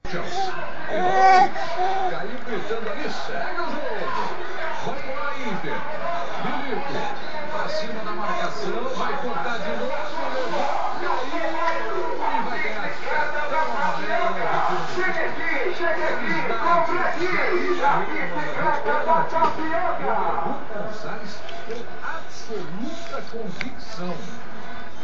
Chelsea. Caiu gritando ali, segue o jogo. Vamos lá, Inter. Milico, pra cima da marcação, vai cortar de novo, caiu e vai ganhar cartão amarelo. Chega aqui, compra aqui. O Gonçalves com absoluta convicção.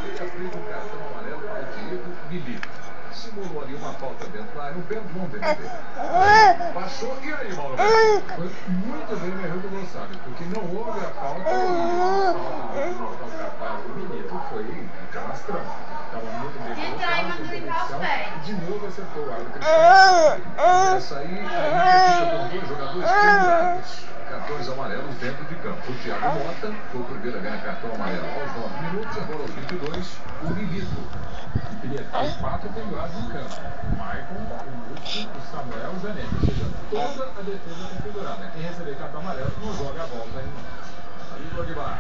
Ele aplica o cartão amarelo para o Diego Milico. Simulou ali uma falta dentro da área, um pênalti, vamos ver. Passou, e aí, Mauro? Foi muito bem o erro do Gonçalves, porque não houve a falta e o capaz do Milico foi canastrão. Estava muito bem colocado, de novo acertou o árbitro. Essa aí, a fica com dois jogadores pendurados. Cartões amarelos dentro de campo. O Thiago Mota foi o primeiro a ganhar cartão amarelo aos 9 minutos, agora aos 22, o Milico. Ele tem 4 pendurados em campo. O Maicon, o Lúcio, o Samuel e o Zanetti. Ou seja, toda a defesa está pendurada. Quem receber cartão amarelo não joga a volta ainda. Ali o Aguilar.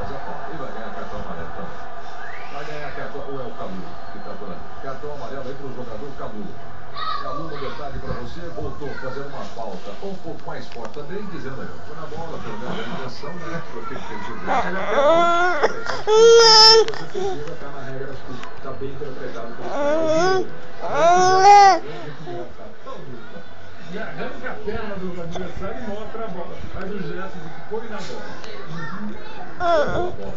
Fazer a falta. Ele vai ganhar cartão amarelo também. Vai ganhar cartão. Ou é o Calu que está por aí? Cartão amarelo aí para o jogador Calu. Calu, no detalhe para você, voltou fazendo uma falta um pouco mais forte também, dizendo aí, foi na bola, pelo menos a intenção, né? Porque ele fez o jogo. Você precisa estar na regra, acho que está bem interpretado pelo e arranca a perna do adversário e mostra a bola. Faz o gesto de que foi na bola.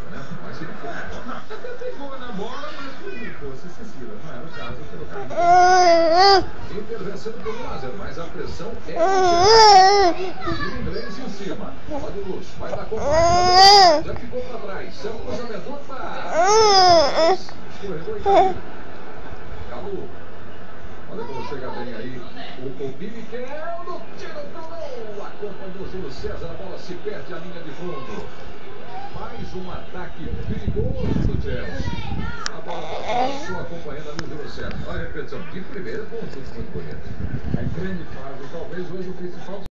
Né? Mas se não for na bola. Não, até pegou na bola, mas não fosse excessiva. Não era o caso pelo caso. Intervenção por 1-0, mas a pressão é o inglês em cima. Olha o Lúcio, vai dar conta. Já ficou para trás. Seu cruzamento para. Escorregou e caiu. Calu. Olha como chega bem aí o Biliquel, tiro pro gol. A culpa do Júlio César, a bola se perde a linha de fundo. Mais um ataque perigoso do Chelsea. A bola passou acompanhando ali o Júlio César. Olha a repetição de primeira, com um chute muito bonito. A grande fase, talvez hoje o principal.